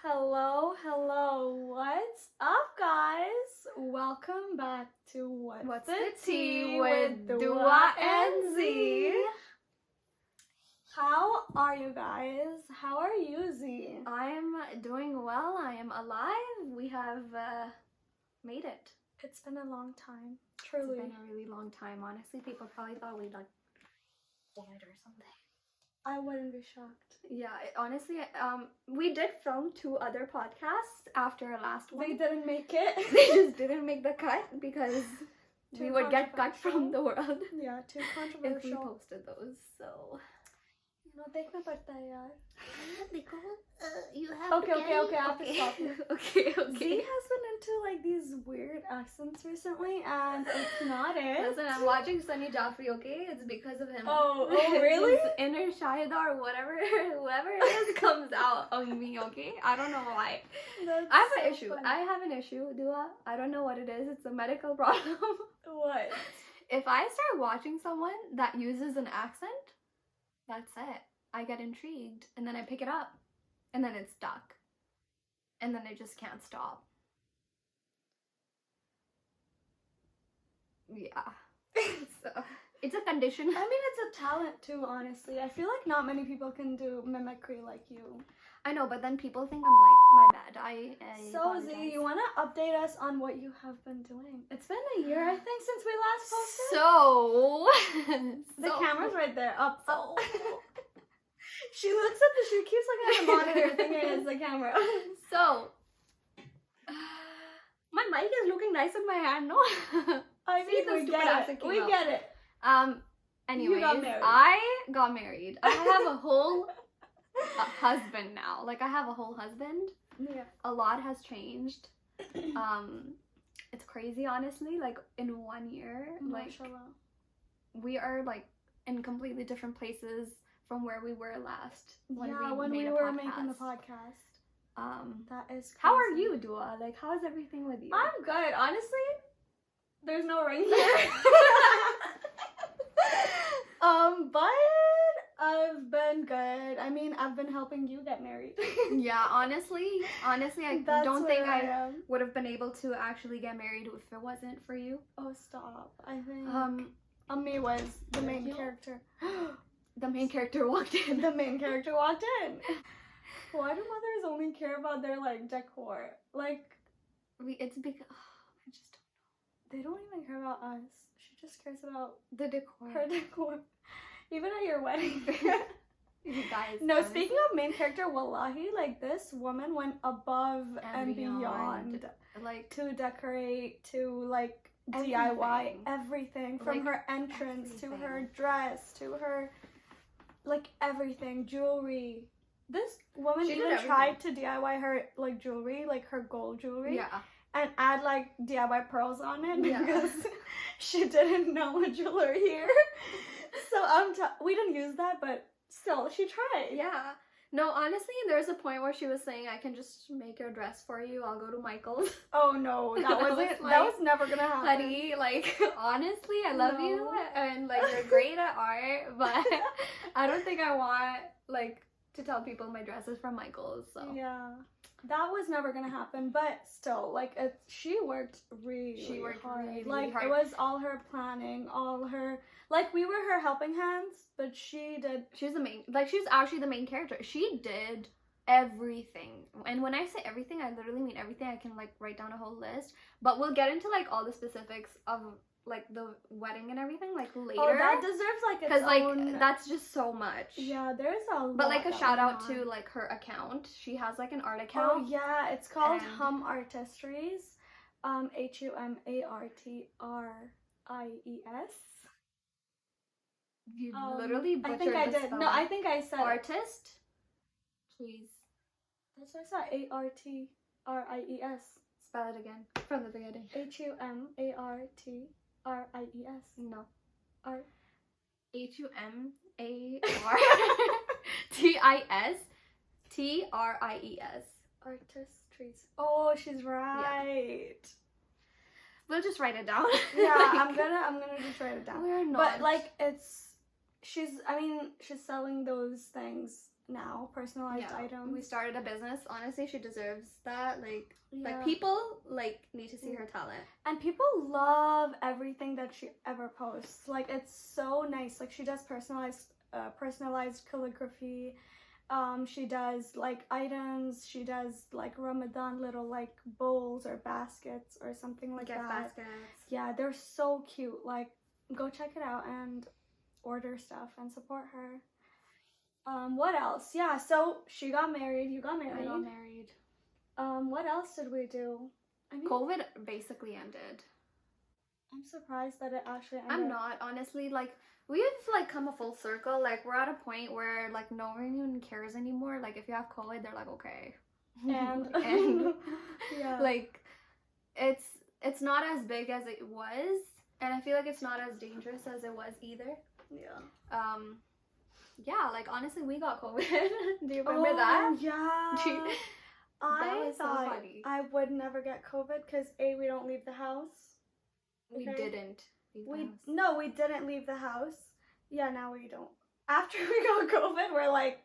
Hello, what's up, guys? Welcome back to What's the Tea with Dua and Zee. How are you guys? How are you, Zee? I'm doing well. I am alive. We have made it. It's been a long time. Truly. It's been a really long time. Honestly, people probably thought we'd like died or something. I wouldn't be shocked. Yeah, honestly, we did film 2 other podcasts after our last one. They didn't make it. They just didn't make the cut because we would get cut from the world. Yeah, too controversial. If we posted those, so. देखना पड़ता है यार. You have Okay, I have to stop you. Okay. Zee has been into like these weird accents recently, and it's not it. Listen, I'm watching Sunny Jaffrey, okay? It's because of him. Oh, really? His inner Shahida or whatever, whoever it is, comes out of me, okay? I don't know why. That's I have so an issue. funny. I have an issue, Dua. I don't know what it is. It's a medical problem. What? If I start watching someone that uses an accent, that's it. I get intrigued, and then I pick it up, and then it's stuck. And then I just can't stop. Yeah. It's a condition. I mean, it's a talent too, honestly. I feel like not many people can do mimicry like you. I know, but then people think I'm like, my bad. I So, apologize. Zee, you want to update us on what you have been doing? It's been a year, I think, since we last posted. The camera's right there, up. She looks at she keeps looking at the monitor thinking it's the camera. So, my mic is looking nice in my hand, no? I mean, we get it. Anyways, You got married. I got married. I have a whole husband now. Like, I have a whole husband. Yeah. A lot has changed. It's crazy, honestly. Like, in 1 year, like, we are, like, in completely different places from where we were last when we were making the podcast. That is crazy. How are you, Dua? Like, how's everything with you? I'm good. Honestly, there's no ring here. But I've been good. I mean, I've been helping you get married. Yeah, honestly, I That's don't think where I am. would have been able to actually get married if it wasn't for you. Oh, stop. I think Ami was the main character. The main character walked in. The main character walked in. Why do mothers only care about their, like, decor? Like, It's because I just don't know. they don't even care about us. She just cares about The decor. her decor. Even at your wedding. You guys. No, honestly. speaking of main character, wallahi, like, this woman went above and beyond. Like, To decorate, to, like, Everything. DIY everything. From Like, her entrance to her everything. dress to her, like, everything. Jewelry. This woman She did even everything. tried to DIY her, like, jewelry, like, her gold jewelry. yeah. And add, like, DIY pearls on it Yeah. because she didn't know a jeweler here. So, we didn't use that, but still, she tried. Yeah. No, honestly, there's a point where she was saying, I can just make your dress for you. I'll go to Michael's. Oh, no, that I wasn't, was that like, was never gonna happen. Honey, like, honestly, I love you, No. and, like, you're great at art, but I don't think I want, like, to tell people my dress is from Michael's, so. Yeah, that was never gonna happen, but still, like, she worked really hard. really Like, hard. it was all her planning, all her, like, we were her helping hands, but she did. She's actually the main character. She did everything. And when I say everything, I literally mean everything. I can, like, write down a whole list. But we'll get into, like, all the specifics of, like, the wedding and everything, like, later. Oh, that deserves, like, its own. Like, that's just so much. Yeah, there's a lot. But, like, a that shout went out on. to, like, her account. She has, like, an art account. Oh, yeah, it's called And- Hum Artistries. Humartries. You literally butchered I think I the did. spelling. No, I think I said Artist? Please. That's what I said. Artries. Spell it again. From the beginning. Humartries. No. Art. Humartistries. Artistries. Oh, she's right. We'll just write it down. Yeah, I'm gonna just write it down. We're not. But, like, she's selling those things now, personalized items. We started a business. Honestly, she deserves that. Like people need to see her talent. And people love everything that she ever posts. Like, it's so nice. Like, she does personalized calligraphy. She does like items. She does like Ramadan little like bowls or baskets or something like that. Baskets. Yeah, they're so cute. Like, go check it out and order stuff and support her. What else? Yeah, so she got married. You got married. I got married. What else did we do? I mean, COVID basically ended. I'm surprised that it actually ended. I'm not, honestly. Like, we have like come a full circle. Like, we're at a point where like no one even cares anymore. Like, if you have COVID, they're like, okay. And yeah, like it's not as big as it was, and I feel like it's not as dangerous as it was either. Yeah. Yeah, like honestly, we got COVID. Do you remember that? Yeah. I thought so funny. I would never get COVID because we don't leave the house. We didn't leave the house. No, we didn't leave the house. Yeah, now we don't. After we got COVID, we're like,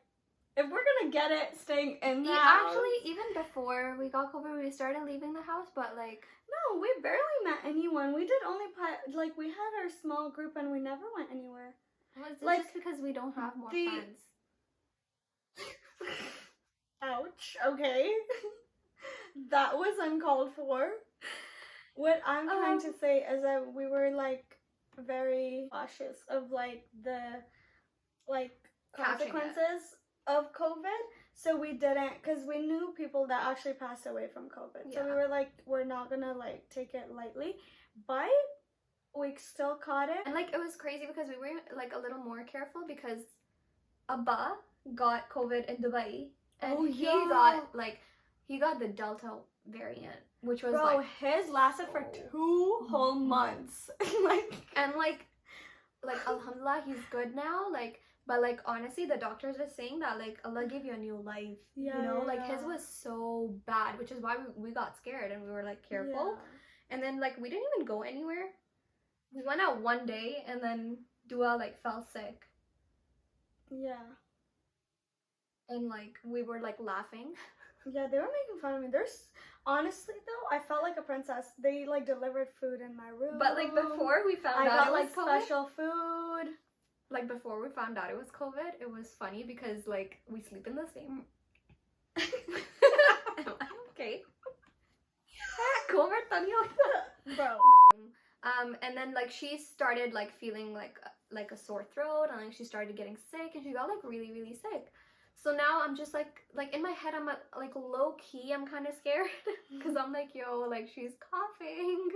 if we're gonna get it, staying in the house. Actually, even before we got COVID, we started leaving the house, but like... No, we barely met anyone. We did only, like, we had our small group and we never went anywhere. Well, it's like, just because we don't have more friends. Ouch, okay. That was uncalled for. What I'm trying to say is that we were, like, very cautious of, like, the, like, consequences of COVID. So we didn't, because we knew people that actually passed away from COVID. So we were like, we're not gonna, like, take it lightly. But we still caught it. And, like, it was crazy because we were, like, a little more careful because Abba got COVID in Dubai. And he got the Delta variant, which was his lasted for 2 whole months. like alhamdulillah, he's good now. Like, but like honestly, the doctors are saying that like Allah gave you a new life. Yeah, you know, like his was so bad, which is why we got scared and we were like careful. Yeah. And then like we didn't even go anywhere. We went out one day and then Dua like fell sick. Yeah. And like we were like laughing. Yeah, they were making fun of me. Honestly though, I felt like a princess. They like delivered food in my room. But like before we found out I got it was like COVID, special food. Like before we found out it was COVID, it was funny because like we sleep in the same. Okay. COVID, bro. And then like she started like feeling like a sore throat, and like she started getting sick, and she got like really really sick. So now I'm just like in my head I'm like low key I'm kind of scared because I'm like, yo, like she's coughing.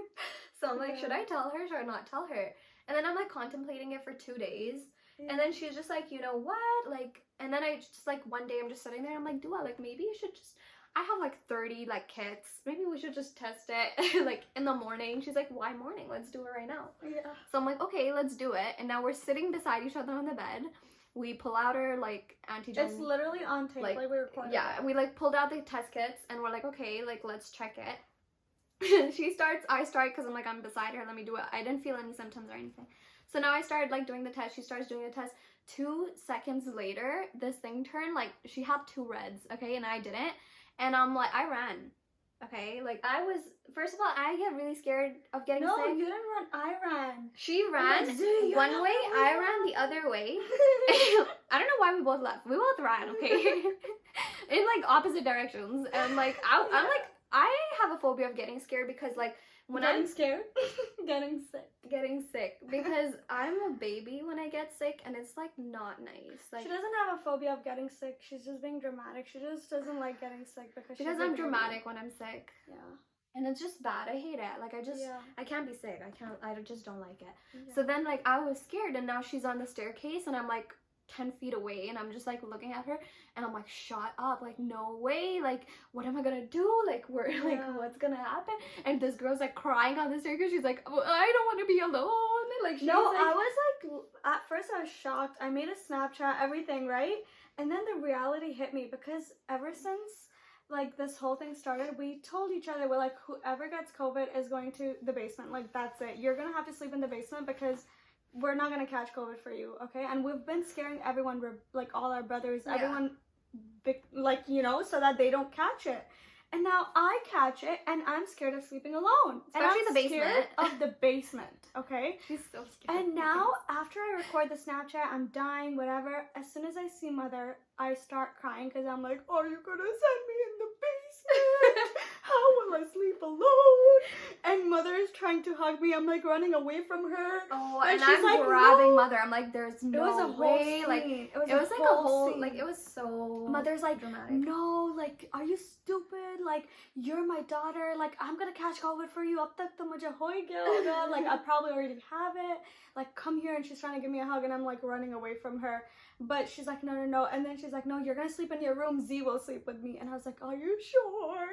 So I'm like, should I tell her? Should I not tell her? And then I'm like contemplating it for 2 days. Yeah. And then she's just like, you know what? Like, and then I just like one day I'm just sitting there and I'm like, Dua, like maybe you should just, I have like 30 like kits. Maybe we should just test it like in the morning. She's like, why morning? Let's do it right now. Yeah. So I'm like, okay, let's do it. And now we're sitting beside each other on the bed. We pull out our like antigen. It's literally on tape, like we recorded. Yeah, we like pulled out the test kits and we're like, okay, like let's check it. She starts, I start because I'm like, I'm beside her, let me do it. I didn't feel any symptoms or anything. So now I started like doing the test. She starts doing the test. 2 seconds later, this thing turned like she had 2 reds, okay, and I didn't. And I'm like, I ran. Okay, like I was, first of all, I get really scared of getting sick. No, you didn't run, I ran. She ran one way, I ran the other way. I don't know why we both left. We both ran, okay? In like opposite directions. And like, I'm like, I have a phobia of getting scared because like, when I'm scared, getting sick, because I'm a baby when I get sick, and it's like not nice. Like, she doesn't have a phobia of getting sick. She's just being dramatic. She just doesn't like getting sick because I'm dramatic when I'm sick. Yeah, and it's just bad. I hate it. Like I can't be sick. I just don't like it. Yeah. So then like I was scared, and now she's on the staircase, and I'm like 10 feet away, and I'm just like looking at her, and I'm like, shut up, like no way, like what am I gonna do, like like what's gonna happen? And this girl's like crying on the staircase. She's like, oh, I don't want to be alone. Like no, I was like, at first I was shocked. I made a Snapchat, everything, right? And then the reality hit me because ever since like this whole thing started, we told each other, we're like, whoever gets COVID is going to the basement. Like that's it. You're gonna have to sleep in the basement because we're not gonna catch COVID for you, okay? And we've been scaring everyone, like all our brothers, everyone, like, you know, so that they don't catch it. And now I catch it, and I'm scared of sleeping alone. Especially and I'm the basement. Scared of the basement, okay? She's so scared. And now, after I record the Snapchat, I'm dying, whatever. As soon as I see Mother, I start crying because I'm like, are you gonna send me in the basement? How will I sleep alone? And Mother is trying to hug me. I'm like running away from her. Oh, and I'm like, grabbing no. Mother. I'm like, there's no it was a way. Whole like scene. it was like a whole scene. like it was so Mother's like, dramatic. no, like, are you stupid? Like, you're my daughter. Like, I'm gonna catch COVID for you. Ab tak to mujhe hoega hoga. Like, I probably already have it. Like, come here. And she's trying to give me a hug, and I'm like running away from her. But she's like, no, no, no. And then she's like, no, you're gonna sleep in your room. Zee will sleep with me. And I was like, are you sure?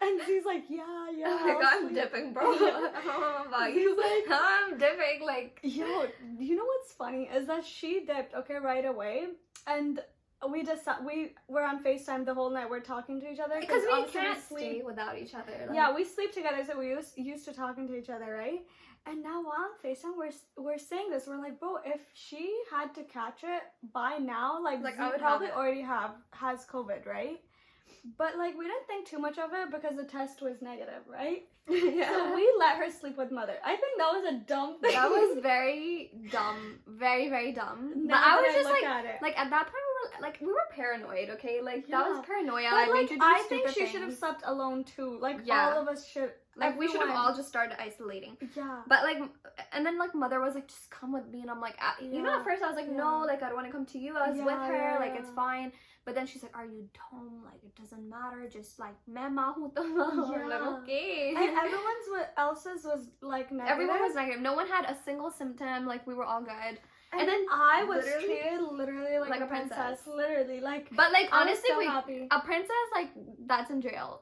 And Zee's like, yeah. Like, I'm dipping, bro. I don't know about you. Like, I'm dipping, like. Yo, you know what's funny is that she dipped, okay, right away. And we were on FaceTime the whole night. We're talking to each other. Because we can't stay without each other. Like, yeah, we sleep together, so we used to talking to each other, right? And now while on FaceTime, we're saying this. We're like, bro, if she had to catch it by now, like I would probably already has COVID, right? But like we didn't think too much of it because the test was negative, right? Yeah. So we let her sleep with Mother. I think that was a dumb thing. That was very dumb, very very dumb. Now but I was just like at that point we were paranoid, okay? Like that was paranoia. But like I think she should have slept alone too. Like all of us should. Like we should have all just started isolating. Yeah. But like, and then like Mother was like, just come with me, and I'm like, you know, at first I was like, no, like I don't want to come to you. I was with her, like it's fine. But then she's like, are you dumb? Like it doesn't matter. Just like mema hu to. Like okay. And everyone's else's was like negative. Everyone was negative. No one had a single symptom. Like we were all good. And then I was treated literally like a princess. Literally like. But like honestly, so happy. A princess like that's in jail.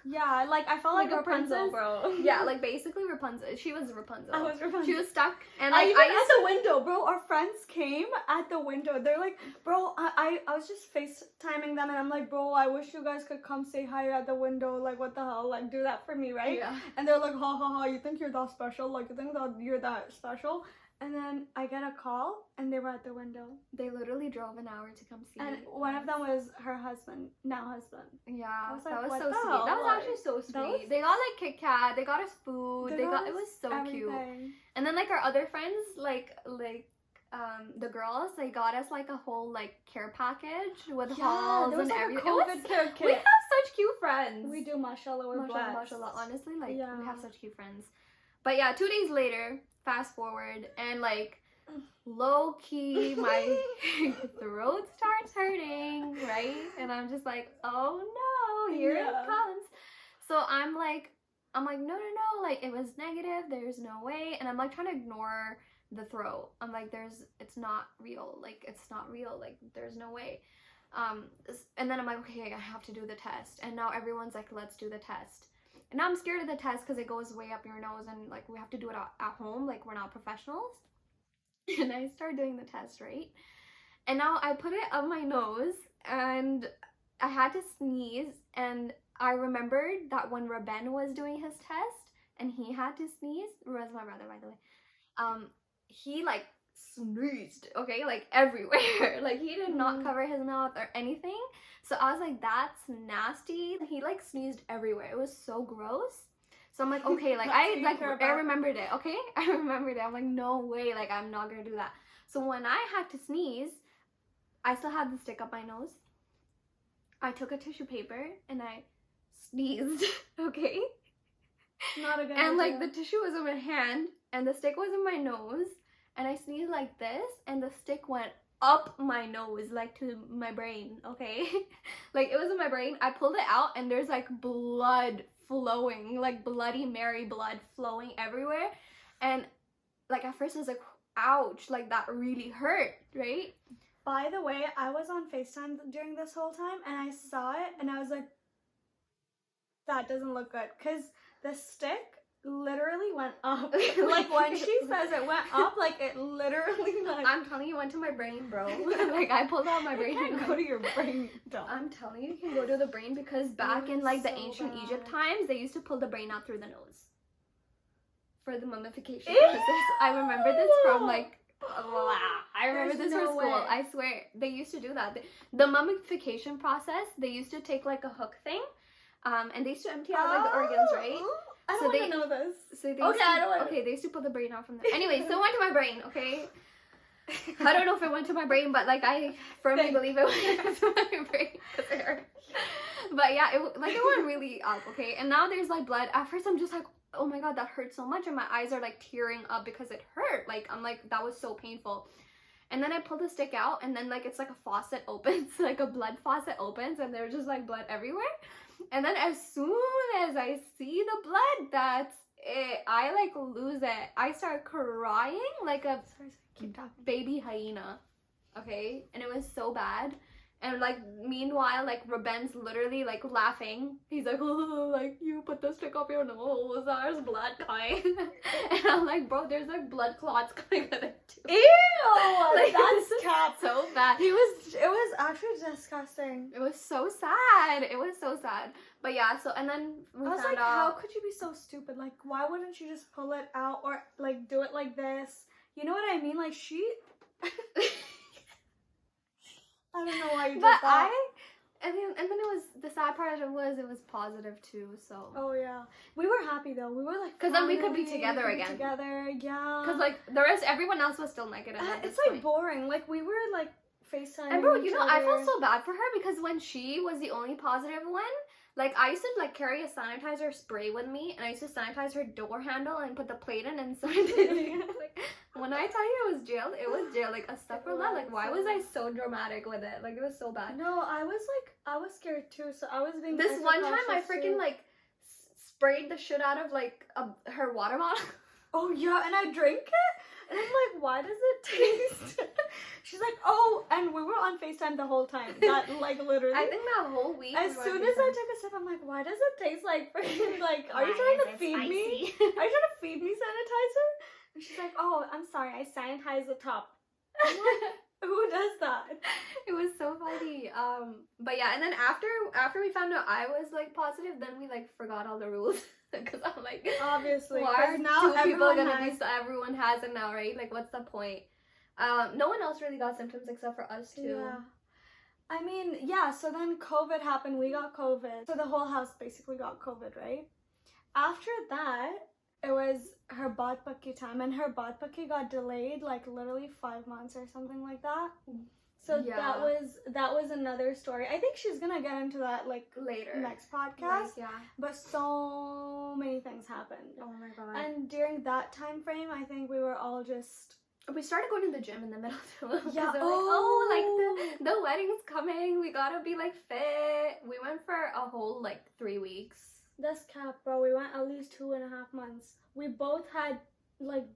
Yeah, like I felt like Rapunzel, bro. Yeah, like basically Rapunzel. She was Rapunzel. I was Rapunzel. She was stuck, and like I at the window, bro. Our friends came at the window. They're like, bro, I was just FaceTiming them, and I'm like, bro, I wish you guys could come say hi at the window. Like, what the hell? Like, do that for me, right? Yeah. And they're like, ha ha ha. You think you're that special? Like, you think that you're that special? And then I get a call, and they were at the window. They literally drove an hour to come see me. And one of them was her husband, now husband. Yeah, like, that was so sweet. Hell? That was actually so sweet. They got like Kit Kat, they got us food, it was so everything. Cute. And then like our other friends, like the girls, they got us like a whole like care package with halls and like everything. COVID care kit. We have such cute friends. We do, mashallah, we're blessed. Mashallah, honestly, like we have such cute friends. But yeah, 2 days later, fast forward, and like low key my throat starts hurting, right? And I'm just like, oh no, here it comes. So I'm like no, like it was negative, there's no way. And I'm like trying to ignore the throat. I'm like, it's not real, like there's no way. And then I'm like, okay, I have to do the test. And now everyone's like, let's do the test. And now I'm scared of the test because it goes way up your nose, and like we have to do it at home, like we're not professionals. And I start doing the test, right? And now I put it up my nose, and I had to sneeze, and I remembered that when Raben was doing his test and he had to sneeze, Raben's my brother, by the way, he like sneezed, okay, like everywhere. Like he did not cover his mouth or anything. So I was like, that's nasty. He like sneezed everywhere. It was so gross. So I'm like, okay, like I remembered it, okay? I remembered it. I'm like, no way, like I'm not gonna do that. So when I had to sneeze, I still had the stick up my nose. I took a tissue paper and I sneezed, okay? Not a good And idea. like the tissue was in my hand and the stick was in my nose, and I sneezed like this, and the stick went up my nose, like to my brain, okay? Like it was in my brain. I pulled it out and there's like blood flowing, like Bloody Mary blood flowing everywhere. And like at first I was like, ouch, like that really hurt, right? By the way, I was on FaceTime during this whole time, and I saw it, and I was like, that doesn't look good, because the stick literally went up. Like when she says it went up, like it literally like, I'm telling you, it went to my brain, bro. Like I pulled out my brain. You can't go to your brain. Don't. I'm telling you, you can go to the brain, because back in like the ancient Egypt times, they used to pull the brain out through the nose. for the mummification Ew! process. I remember this from like, I remember There's this no from school. way. I swear they used to do that. The mummification process, they used to take like a hook thing, and they used to empty out like the organs, right? I don't So want to know this. So they Okay, used to, I don't want. okay, they used to pull the brain out from there. Anyway, so it went to my brain. Okay. I don't know if it went to my brain, but like I firmly believe it went to my brain because it hurt. But yeah, it went really up, okay? And now there's like blood. At first I'm just like, oh my god, that hurt so much, and my eyes are like tearing up because it hurt. Like I'm like, that was so painful. And then I pull the stick out, and then like it's like a faucet opens, like a blood faucet opens, and there's just like blood everywhere. And then as soon as I see the blood, that's it. I like lose it. I start crying like a baby hyena, okay? And it was so bad. And like meanwhile, like Ruben's literally like laughing. He's like, oh, like you put the stick up your nose, there's blood coming. And I'm like, bro, there's like blood clots coming out of it too. Ew! Like, That's cat. So bad. It was actually disgusting. It was so sad. It was so sad. But yeah, so and then we I was found like, out. how could you be so stupid? Like, why wouldn't you just pull it out or like do it like this? You know what I mean? Like she. I don't know why you did that. And then it was, the sad part of it was positive too, so. Oh yeah. We were happy though. We were like, because then we could be finally, together we could be again. Together, yeah. Because like everyone else was still negative at this it's like point. boring. Like we were like FaceTiming. And bro, each you know, I felt other. so bad for her because when she was the only positive one, like I used to like carry a sanitizer spray with me, and I used to sanitize her door handle and put the plate in and sanitize. Like when I tell you it was jail, it was jail. Like astaghfirullah. Like why was I so dramatic with it? Like it was so bad. No, I was scared too. So I was being. This extra one time I cautious, freaking too. like sprayed the shit out of like her water bottle. Oh yeah, and I drank it, and I'm like, why does it taste? She's like, oh, and we were on FaceTime the whole time. That like literally. I think that whole week. As soon as I took a sip, I'm like, why does it taste like freaking like? Are you trying to feed me? Are you trying to feed me sanitizer? And she's like, oh, I'm sorry, I sanitize the top. I'm like, who does that? It was so funny. But yeah, and then after we found out I was like positive, then we like forgot all the rules because I'm like, obviously, why are now two people gonna has... be? Everyone has it now, right? Like, what's the point? No one else really got symptoms except for us too. Yeah. I mean, yeah, so then COVID happened, we got COVID. So the whole house basically got COVID, right? After that, it was her baat pakki time, and her baat pakki got delayed like literally 5 months or something like that. So Yeah. that was another story. I think she's gonna get into that like Later. next podcast. Yeah. But so many things happened. Oh my god. And during that time frame, I think we were all just... We started going to the gym in the middle too. Yeah. Like the wedding's coming. We gotta be like fit. We went for a whole like 3 weeks. That's cap, bro. We went at least 2.5 months. We both had like.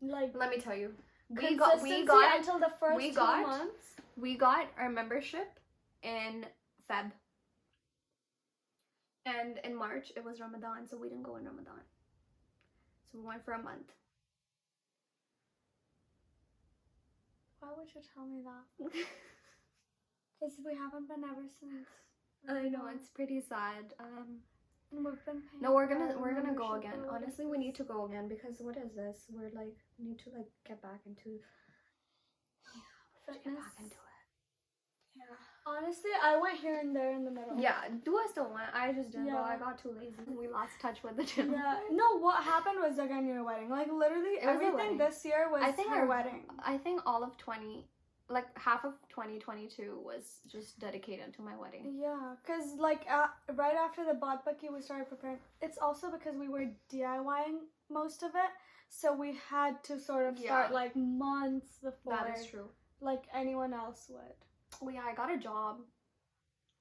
Let me tell you, We we got got until the first we 2 got- months. we got our membership in Feb, and in March it was Ramadan, so we didn't go in Ramadan. So we went for a month. Why would you tell me that? Because we haven't been ever since. I know, it's pretty sad. And we've been paying No, we're for gonna our go membership again. for, what Honestly, is we this? need to go again because what is this? We're like need to like get back into Fitness. it. Yeah. Honestly, I went here and there in the middle. Yeah, Dua still went. I just didn't go. Yeah. I got too lazy. We lost touch with the gym. Yeah. No, what happened was again your wedding. Like literally It was a everything wedding. this year was I think her wedding. I think all of like half of 2022 was just dedicated to my wedding. Yeah, because like right after the baat pakki we started preparing. It's also because we were DIYing most of it, so we had to sort of start Yeah. like months before. That is true. Like anyone else would. Oh yeah, I got a job.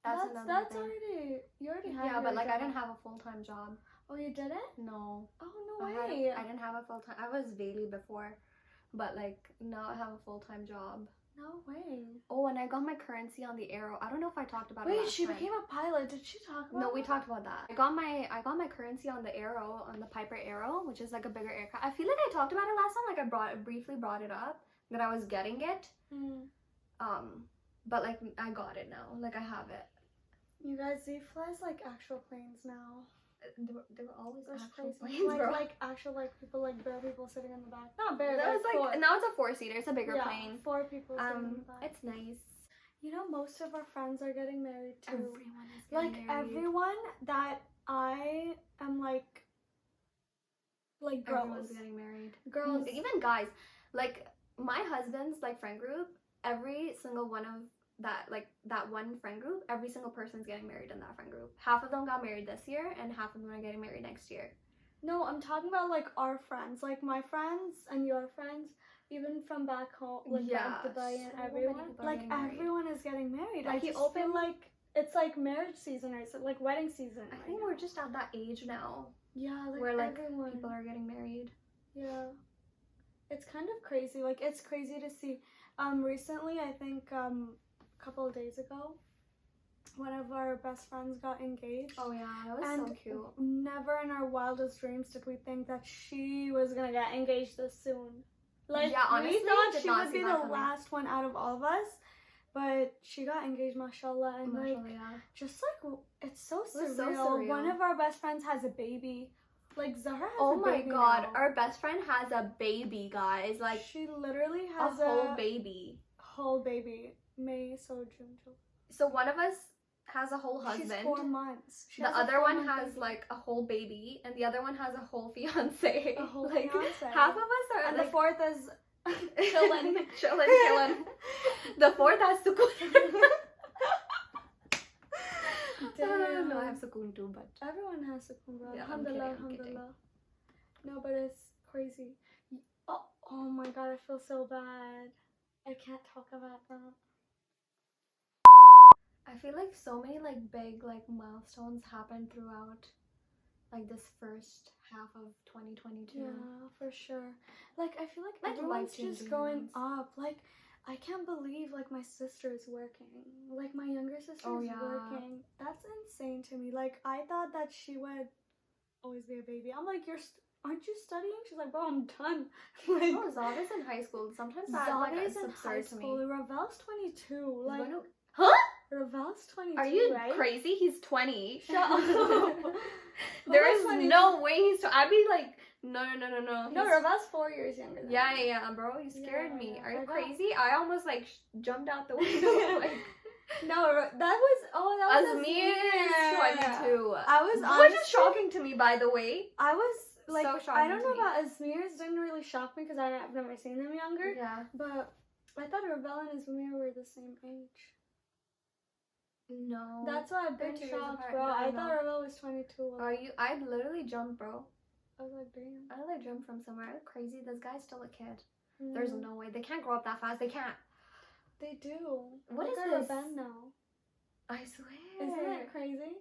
That's another That's thing. already you already had. Yeah, your but like I job. didn't have a full-time job. Oh, you didn't? No. Oh no I way. didn't have a full-time. I was Bailey before, but like now I have a full-time job. No way. Oh, and I got my currency on the Arrow. I don't know if I talked about it Wait, last she time. became a pilot. Did she talk about No, we that? talked about that. I got my currency on the Arrow, on the Piper Arrow, which is like a bigger aircraft. I feel like I talked about it last time. Like I briefly brought it up that I was getting it. But like I got it now. Like I have it. You guys, Zee flies like actual planes now. There were always That's actual crazy. planes, bro. Like actual people, like bare people sitting in the back. Not bare. That was four. like now it's a 4-seater. It's a bigger Yeah, plane. 4 people sitting in the back. It's nice. You know, most of our friends are getting married too. Everyone is getting like married. everyone that I am like girls. Everyone's getting married. Girls. Even guys. Like my husband's like friend group. Every single one of that one friend group, every single person's getting married in that friend group. Half of them got married this year, and half of them are getting married next year. No, I'm talking about like our friends, like my friends and your friends, even from back home, like Dubai and everyone. Like everyone is getting married. Like, I just feel like it's like marriage season or it's like wedding season. I think we're just at that age now. Yeah, like where like everyone. people are getting married. Yeah, it's kind of crazy. Like it's crazy to see. Recently, I think a couple of days ago, one of our best friends got engaged. Oh yeah, that was so cute. Never in our wildest dreams did we think that she was gonna get engaged this soon. Like, yeah, honestly, we thought she would be the last one out of all of us, but she got engaged, mashallah, and just like it's so surreal. One of our best friends has a baby. Like Zahra has oh a baby. Oh my god, now. our best friend has a baby, guys. Like she literally has a whole baby. Whole baby. May, so June, July. So one of us has a whole husband. She's 4 months. The other one has like a whole baby, and the other one has a whole fiance. A whole like, fiance. Half of us are. And like, the fourth is chilling. chilling. The fourth has sukoon. No, I have sukoon too, but everyone has sukoon, bro. Yeah, Alhamdulillah, I'm kidding. No, but it's crazy. Oh my god, I feel so bad. I can't talk about that. I feel like so many like big like milestones happened throughout like this first half of 2022. Yeah, for sure. Like I feel like Like, everyone's just going ones. up. Like I can't believe like my sister is working. Like my younger sister is working. That's insane to me. Like I thought that she would always be a baby. I'm like, aren't you studying? She's like, bro, I'm done. Like, oh, Zava's in high school. Sometimes that like is absurd to me. Ravel's 22. Like, huh? Ravel's 22. Are you right? crazy? He's 20. Shut up. There is no way he's. I'd be like, no. No, Ravel's 4 years younger than me. Yeah, bro. You scared me. Are you crazy? I almost like jumped out the window. Like, no, that was Azmir is 22. I was which is shocking to me, by the way. I was like, so I don't know about Azmir's. Didn't really shock me because I've never seen him younger. Yeah. But I thought Ravel and Azmir were the same age. No. That's why I've been shocked, bro. I thought Ravel was 22. Are you? I'd literally jump, bro. I was like, damn. I like jump from somewhere. Crazy. This guy's still a kid. There's no way. They can't grow up that fast. They can't. They do. What is this? this? Now. I swear. Isn't that crazy?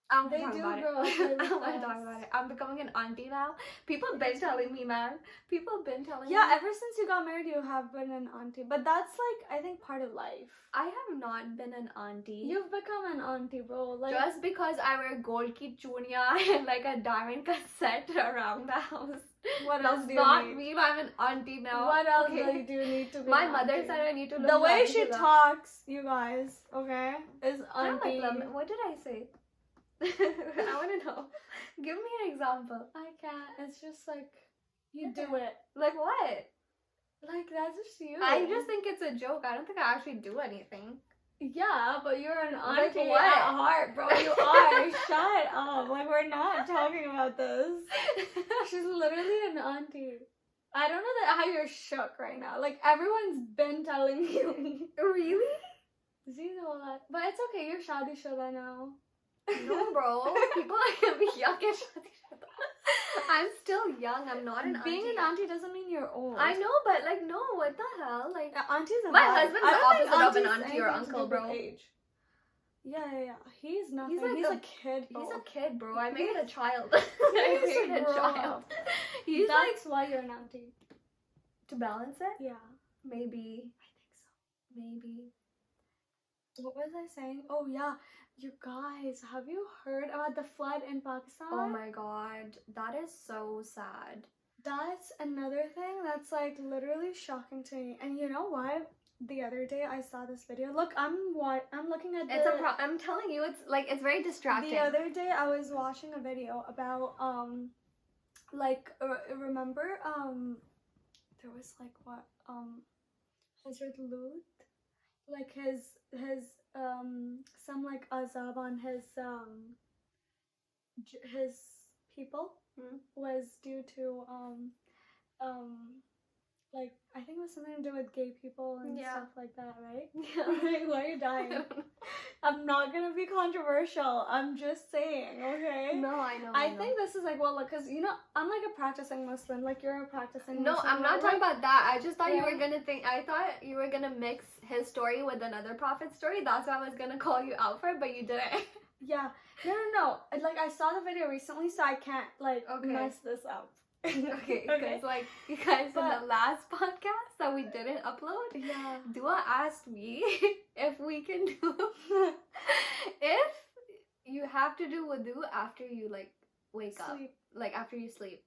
I don't they want to do talk about grow it. up really I don't want to fast. talk about it. I'm becoming an auntie now. People have been telling me, man. People have been telling me. Yeah, ever since you got married, you have been an auntie. But that's like, I think, part of life. I have not been an auntie. You've become an auntie, bro. Like, just because I wear gold ki chuniya and like a diamond cassette around the house. What else do you not need? mean I'm an auntie now. What else do you need to be? My mother said I need to look the way like she talks, you guys, okay, is auntie. What did I say? I want to know. Give me an example. I can't. It's just like you do it. Like what? Like that's just you. I just think it's a joke. I don't think I actually do anything. Yeah, but you're an auntie like what? at heart, bro. You are. Shut up. Like we're not talking about this. She's literally an auntie. I don't know how you're shook right now. Like everyone's been telling you. Really? But it's okay. You're shadi shuda now. No, bro. People are gonna be young and shadi shuda. I'm still young. I'm not an auntie. Being an auntie doesn't mean you're old. I know, but like, no. What the hell? Like, auntie's a my vibe. husband's the opposite of an auntie or uncle, bro. Age. Yeah. He's nothing. He's a kid, bro. He's a kid, bro. I made a child. I made a child. That's why you're an auntie. To balance it? Yeah. Maybe. I think so. Maybe. What was I saying? Oh, yeah. You guys, have you heard about the flood in Pakistan? Oh my god. That is so sad. That's another thing that's like literally shocking to me. And you know what? the other day I saw this video. Look, I'm looking at I'm telling you, it's very distracting. The other day I was watching a video about remember there was like what Hazrat Lut, like his some like azab on his people was due to like I think it was something to do with gay people and stuff like that, right? Yeah. Why are you dying? I'm not gonna be controversial. I'm just saying, okay? No, I know. I think this is like, well, look, because I'm like a practicing Muslim. Like you're a practicing Muslim. No, I'm not talking about that. I just thought you were gonna I thought you were gonna mix his story with another prophet's story. That's why I was gonna call you out for it, but you didn't. Yeah. No. Like I saw the video recently, so I can't mess this up. Okay, because you guys, in the last podcast that we didn't upload, Dua asked me if we can do if you have to do wudu after you wake up, after you sleep.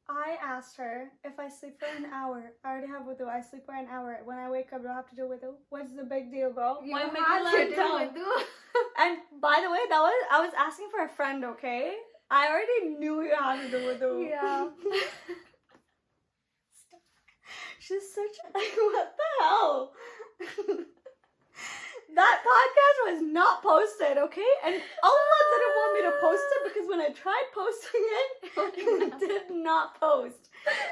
I asked her if I sleep for an hour. I already have wudu. I sleep for an hour. When I wake up, do I have to do wudu? What's the big deal, bro? You have to do wudu. And by the way, I was asking for a friend, okay? I already knew you had to do wudu. Yeah. She's such what the hell? That podcast was not posted, okay? And Allah didn't want me to post it because when I tried posting it, it did not post.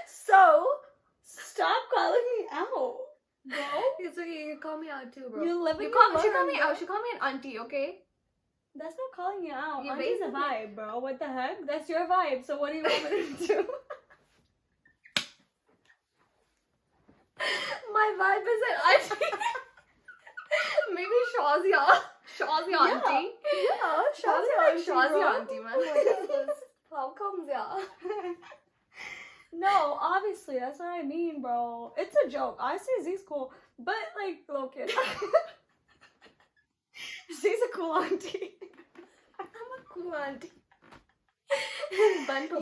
So, stop calling me out, bro. It's okay, you call me out too, bro. She called me out. She called me an auntie, okay? That's not calling you out. You're Auntie's a vibe, bro. What the heck? That's your vibe. So what do you want me to do? My vibe is an auntie. Maybe Shazia auntie. Yeah, Shazia auntie, man. How comes, yeah? No, obviously, that's what I mean, bro. It's a joke. I say Z's cool, but look it. She's a cool auntie. I'm a cool auntie.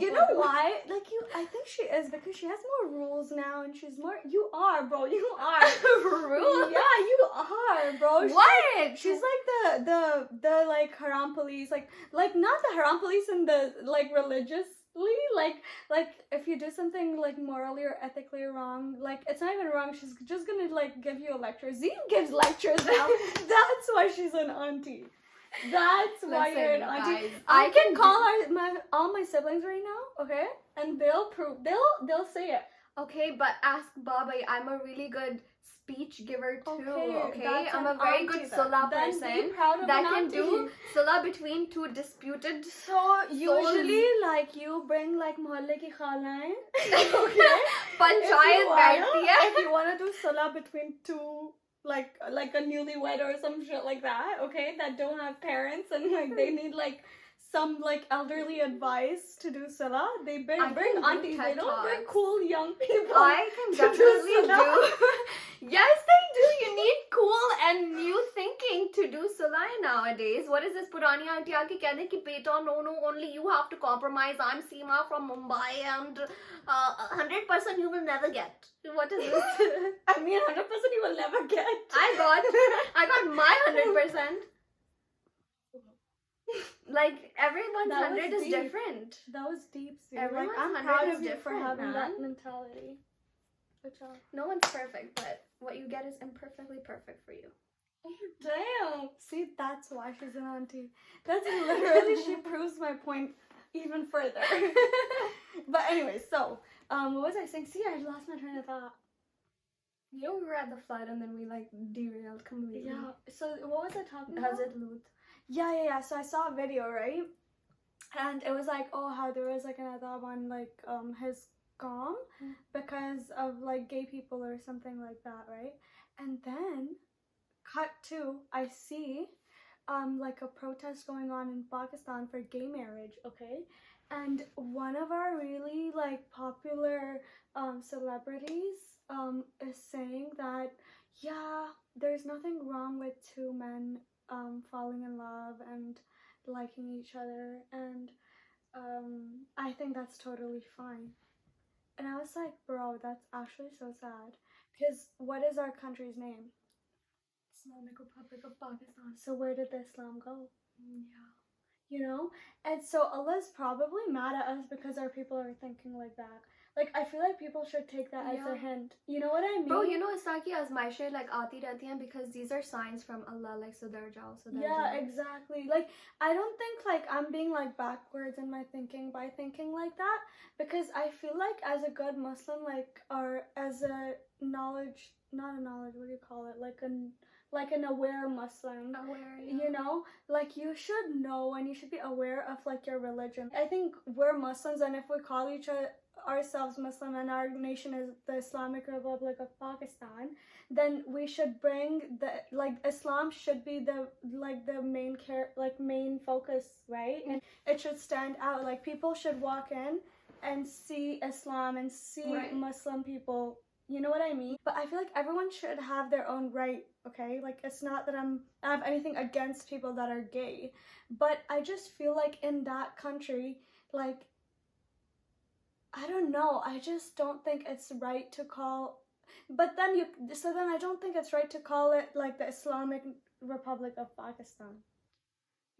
You know why? I think she is because she has more rules now and she's more. You are, bro. You are. Rules? Yeah, you are, bro. What? She's like the haram police. Like not the haram police in the religiously. Like if you do something morally or ethically wrong, it's not even wrong. She's just gonna give you a lecture. Z gives lectures now. That's why she's an auntie. That's why you're an auntie. Guys, I can call all my siblings right now, okay? And they'll say it. Okay, but ask Baba. I'm a really good speech giver too, okay? I'm a very good sulah person that can do sulah between two disputed So usually you bring mohalle ki khalaएं, okay? Panchayat baithti hai. If you want to do sulah between two like a newlywed or some shit like that, okay, that don't have parents and they need some elderly advice to do salah, they bring aunties. They don't bring cool young people. I can definitely do. Yes, they do. You need cool and new thinking to do salah nowadays. What is this? Purani auntie aake kehne ki beta, no, only you have to compromise. I'm Seema from Mumbai and 100% you will never get. What is this? I mean, 100% you will never get. I got my 100%. Everyone's 100 is different. That was deep, Sue. Everyone's I'm 100 proud is of you for different, having man. that mentality. Good job. No one's perfect, but what you get is imperfectly perfect for you. Damn. See, that's why she's an auntie. That's literally, she proves my point even further. But anyway, so, what was I saying? See, I lost my train of thought. We were at the flight and then we derailed completely. Yeah. So what was I talking about? Hazrat Lut. Yeah. So I saw a video, right? And it was how there was an adab on his qawm because of gay people or something like that, right? And then cut to I see a protest going on in Pakistan for gay marriage, okay? And one of our really popular celebrities is saying that there's nothing wrong with two men falling in love and liking each other, and I think that's totally fine. And I was like, bro, that's actually so sad. Because what is our country's name? Islamic Republic of Pakistan. So where did the Islam go? Yeah. You know? And so Allah's probably mad at us because our people are thinking like that. Like, I feel like people should take that as a hint. You know what I mean? Bro, you know, it's not ki azmaishein like aati rehti hain because these are signs from Allah, like sudhar jao. Yeah, exactly. Like, I don't think like I'm being like backwards in my thinking by thinking like that, because I feel like as a good Muslim, like, or as a knowledge, not a knowledge, what do you call it? Like an aware Muslim. Aware, yeah. You know, like you should know and you should be aware of like your religion. I think we're Muslims, and if we call each other ourselves Muslim and our nation is the Islamic Republic of Pakistan, then we should bring the like Islam should be the like the main focus, right? And it should stand out. Like people should walk in and see Islam and see Muslim people. You know what I mean? But I feel like everyone should have their own right, okay? Like, it's not that I have anything against people that are gay, but I just feel like in that country, like, I don't know, I just don't think it's right to call, but then I don't think it's right to call it, like, the Islamic Republic of Pakistan.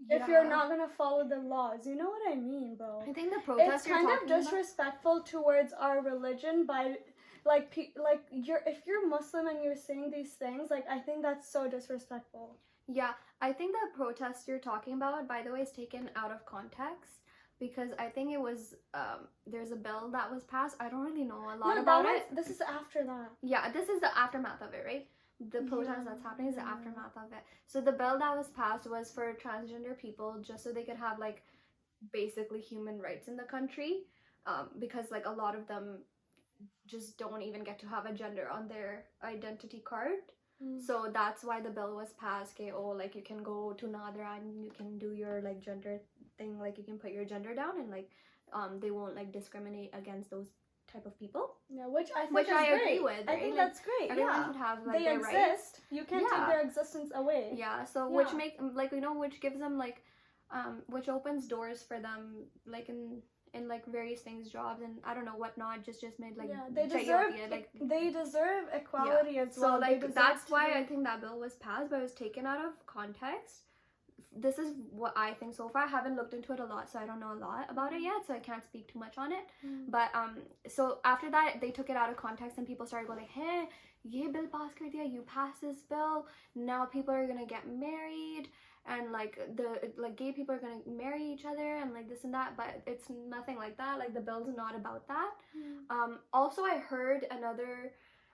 Yeah. If you're not gonna follow the laws, you know what I mean, bro? I think the protest it's kind of disrespectful towards our religion by... Like if you're Muslim and you're saying these things, like I think that's so disrespectful. Yeah, I think the protest you're talking about, by the way, is taken out of context because I think it was there's a bill that was passed. I don't really know a lot about it. This is after that. Yeah, this is the aftermath of it, right? The protest that's happening is the aftermath of it. So the bill that was passed was for transgender people, just so they could have like basically human rights in the country, because like a lot of them just don't even get to have a gender on their identity card. So that's why the bill was passed. Okay, like you can go to Nadra and you can do your like gender thing, like you can put your gender down and like they won't like discriminate against those type of people. Yeah, which I think is great. Agree with. Right? I think that's great. Everyone should have like they their exist. Rights. You can't take their existence away. Yeah. So which make like which gives them like which opens doors for them like in like various things, jobs and I don't know whatnot, just made like they deserve equality as well. So like that's why I think that bill was passed, but it was taken out of context. This is what I think so far. I haven't looked into it a lot, so I don't know a lot about it yet, so I can't speak too much on it. But so after that they took it out of context and people started going like, hey, ye bill pass kar diya, you passed this bill, now people are gonna get married and like gay people are gonna marry each other and like this and that, but it's nothing like that. Like the bill's not about that. Also I heard another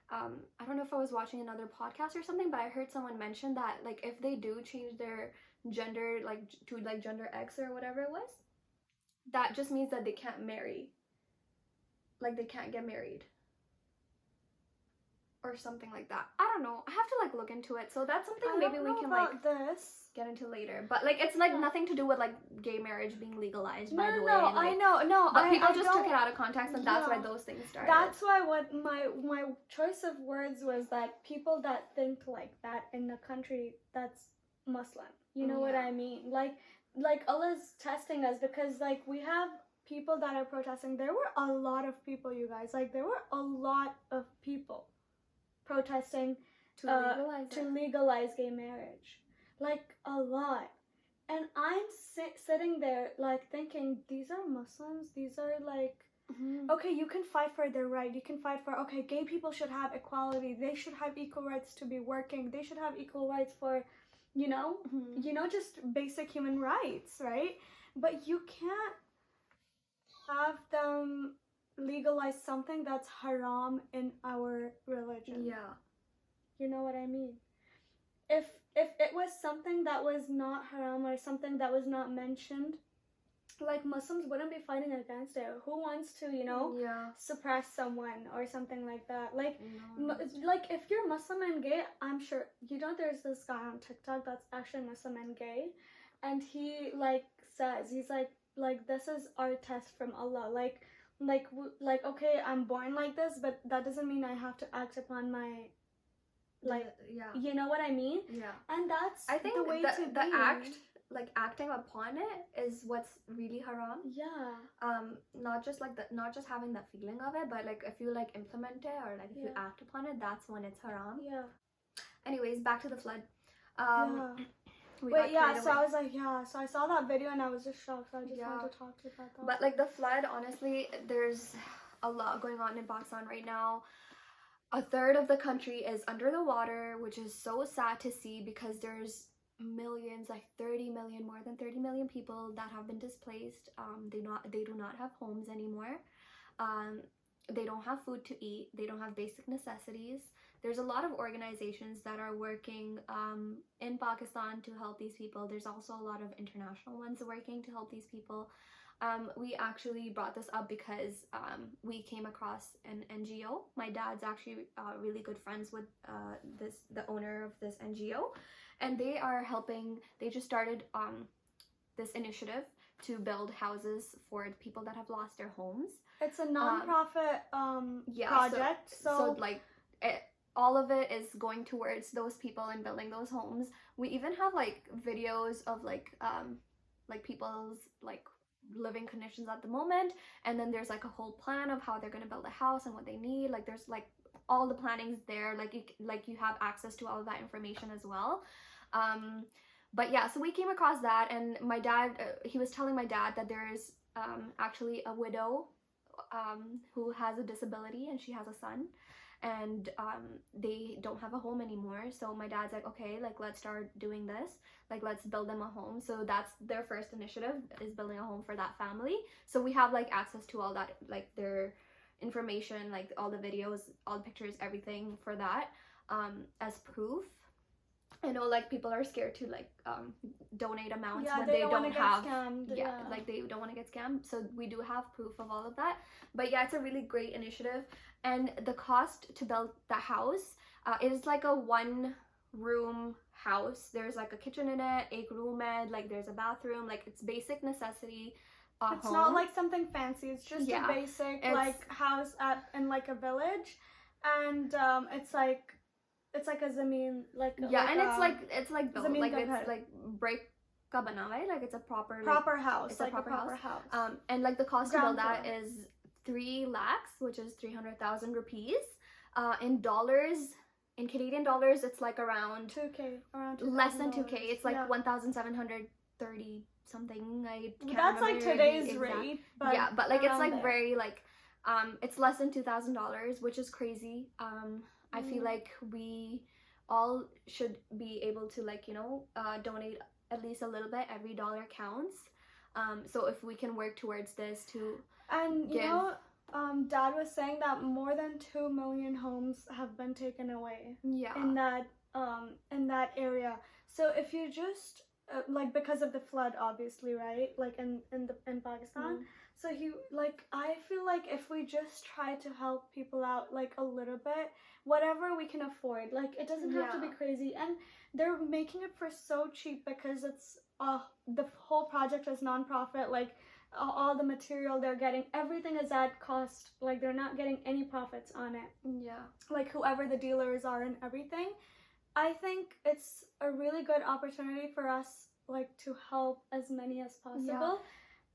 I don't know if I was watching another podcast or something, but I heard someone mention that like if they do change their gender like to like gender X or whatever it was, that just means that they can't marry, like they can't get married or something like that. I don't know. I have to like look into it. So that's something maybe we can like get into later. But like it's like nothing to do with like gay marriage being legalized by the way. No, like, I know. But people just took it out of context and that's why those things started. That's why what my choice of words was that people that think like that in a country that's Muslim. You know what I mean? Like Allah's testing us because like we have people that are protesting. There were a lot of people, you guys. Like there were a lot of people protesting to legalize gay marriage, like a lot. And I'm sitting there like thinking, these are Muslims, these are like okay, you can fight for their right, you can fight for, okay, gay people should have equality, they should have equal rights to be working, they should have equal rights for you know just basic human rights, right? But you can't have them legalize something that's haram in our religion. Yeah. You know what I mean? If it was something that was not haram or something that was not mentioned, like Muslims wouldn't be fighting against it. Who wants to, suppress someone or something like that? Like, like if you're Muslim and gay, I'm sure, there's this guy on TikTok that's actually Muslim and gay, and he like says, he's like this is our test from Allah. Like okay, I'm born like this, but that doesn't mean I have to act upon my you know what I mean? Yeah. And that's I think the way to the be. act like acting upon it is what's really haram. Yeah. Not just having that feeling of it, but like if you like implement it or like if you act upon it, that's when it's haram. Yeah. Anyways, back to the flood. Yeah. Wait, yeah, so I was like, yeah, so I saw that video and I was just shocked, so I just wanted to talk to you about that. But like the flood, honestly, there's a lot going on in Pakistan right now. A third of the country is under the water, which is so sad to see because there's millions, like 30 million, more than 30 million people that have been displaced. They do not have homes anymore. They don't have food to eat. They don't have basic necessities. There's a lot of organizations that are working in Pakistan to help these people. There's also a lot of international ones working to help these people. We actually brought this up because we came across an NGO. My dad's actually really good friends with the owner of this NGO, and they are helping. They just started this initiative to build houses for people that have lost their homes. It's a non-profit project. So like all of it is going towards those people and building those homes. We even have like videos of like people's like living conditions at the moment, and then there's like a whole plan of how they're going to build a house and what they need. Like there's like all the plannings there, like you have access to all of that information as well. But yeah, so we came across that, and my dad he was telling my dad that there is actually a widow who has a disability and she has a son, and they don't have a home anymore. So my dad's like, okay, like let's start doing this, like let's build them a home. So that's their first initiative, is building a home for that family. So we have like access to all that, like their information, like all the videos, all the pictures, everything for that as proof. I know like people are scared to like donate amounts when they don't have like they don't want to get scammed, so we do have proof of all of that. But yeah, it's a really great initiative, and the cost to build the house is like a 1-room house. There's like a kitchen in it, ek room hai, like there's a bathroom, like it's basic necessity. It's home. Not like something fancy, it's just a basic like house in like a village, and it's like a zameen, like and it's like built like it's like break ka bana hua hai, like it's a proper house. It's like a proper house. And like the cost to build that is 3 lakhs, which is 300,000 rupees. In dollars, in Canadian dollars, it's like around 2K, around less than 2K. It's like 1,730 something. I can't That's like today's exact rate. But yeah, but like it's like there. Very like it's less than $2,000, which is crazy. I feel like we all should be able to like, you know, donate at least a little bit. Every dollar counts. So if we can work towards this to you know, Dad was saying that more than 2 million homes have been taken away. Yeah. In that area. So if you just like because of the flood, obviously, right? Like in Pakistan. So I feel like if we just try to help people out like a little bit, whatever we can afford, like it doesn't have to be crazy, and they're making it for so cheap because it's the whole project is non-profit. Like all the material they're getting, everything is at cost. Like they're not getting any profits on it. Yeah. Like whoever the dealers are and everything. I think it's a really good opportunity for us like to help as many as possible. Yeah.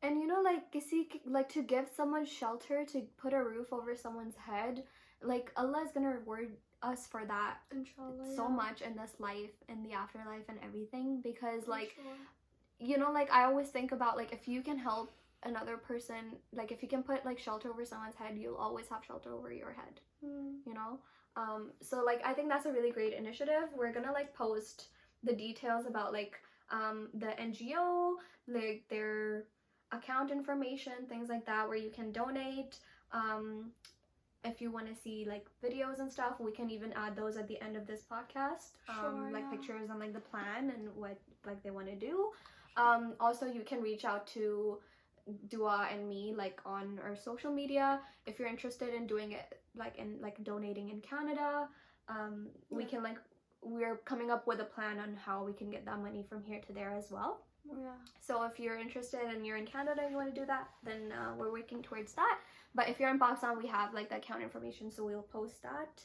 And you know, like to give someone shelter, to put a roof over someone's head, like Allah is gonna reward us for that, inshallah, so much in this life, in the afterlife, and everything. Because like, you know, like I always think about like if you can help another person, like if you can put like shelter over someone's head, you'll always have shelter over your head. You know. So like I think that's a really great initiative. We're gonna like post the details about like the NGO, like their account information, things like that, where you can donate. If you want to see like videos and stuff, we can even add those at the end of this podcast. Like pictures and like the plan and what like they want to do. Also you can reach out to Dua and me like on our social media if you're interested in doing it, like in like donating in Canada. We can like, we're coming up with a plan on how we can get that money from here to there as well. So if you're interested and you're in Canada and you want to do that, then we're working towards that. But if you're in Pakistan, we have like the account information, so we'll post that.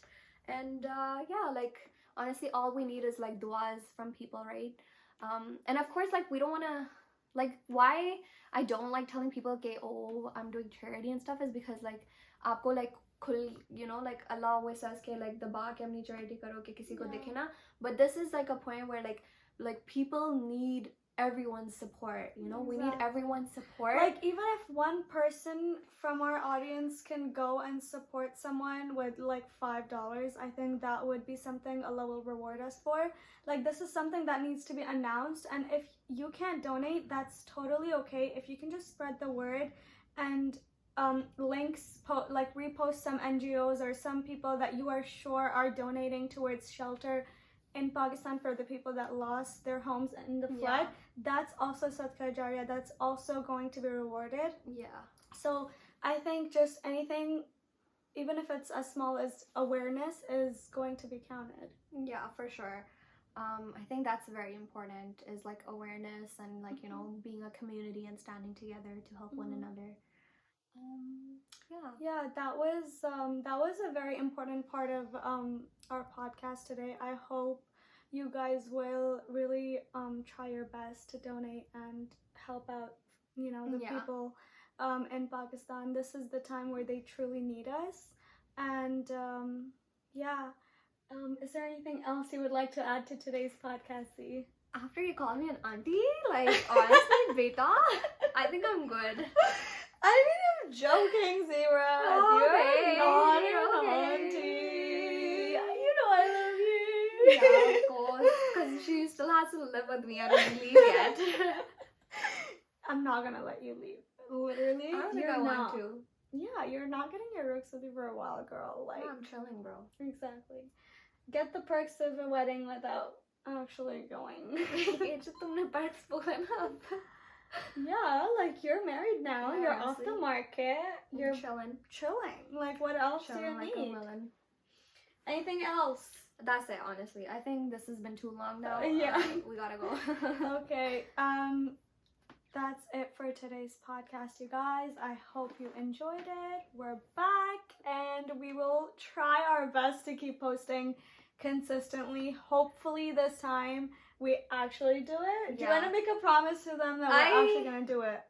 And yeah, like honestly all we need is like duas from people, right? And of course, like, we don't want to, like, why I don't like telling people, okay, oh, I'm doing charity and stuff, is because, like, aapko, like, you know, like, Allah always says ke, like, daba ke apni charity karo ke kisi ko dikhe na. But this is like a point where, like people need everyone's support, you know. We need everyone's support. Like, even if one person from our audience can go and support someone with like $5, I think that would be something Allah will reward us for. Like, this is something that needs to be announced, and if you can't donate, that's totally okay. If you can just spread the word and links, like repost some NGOs or some people that you are sure are donating towards shelter in Pakistan for the people that lost their homes in the flood, that's also sadqa jariyah, that's also going to be rewarded. Yeah. So I think just anything, even if it's as small as awareness, is going to be counted. Yeah, for sure. I think that's very important, is like awareness and like, you know, being a community and standing together to help one another. Yeah, that was a very important part of our podcast today. I hope you guys will really try your best to donate and help out, you know, the people in Pakistan. This is the time where they truly need us. And is there anything else you would like to add to today's podcast, Zee? After you call me an auntie, like, honestly, beta, I think I'm good. I mean, I'm joking, Zira. You're not an auntie. You know I love you. Yeah, of course. Because she still has to live with me. I don't leave yet. I'm not gonna let you leave. Literally, I don't think I want to. Yeah, you're not getting your rooks with you for a while, girl. Like, no, I'm chilling, bro. Exactly. Get the perks of a wedding without actually going. Yeah, like, you're married now. Yeah, you're honestly off the market. You're chilling. Like, what else do you need? Anything else? That's it, honestly. I think this has been too long now. Yeah. We gotta go. Okay. That's it for today's podcast, you guys. I hope you enjoyed it. We're back, and we will try our best to keep posting consistently. Hopefully this time we actually do it. Do you want to make a promise to them that we're actually going to do it?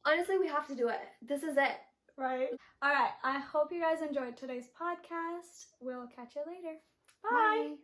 Honestly, we have to do it. This is it. Right? Alright, I hope you guys enjoyed today's podcast. We'll catch you later. Bye. Bye.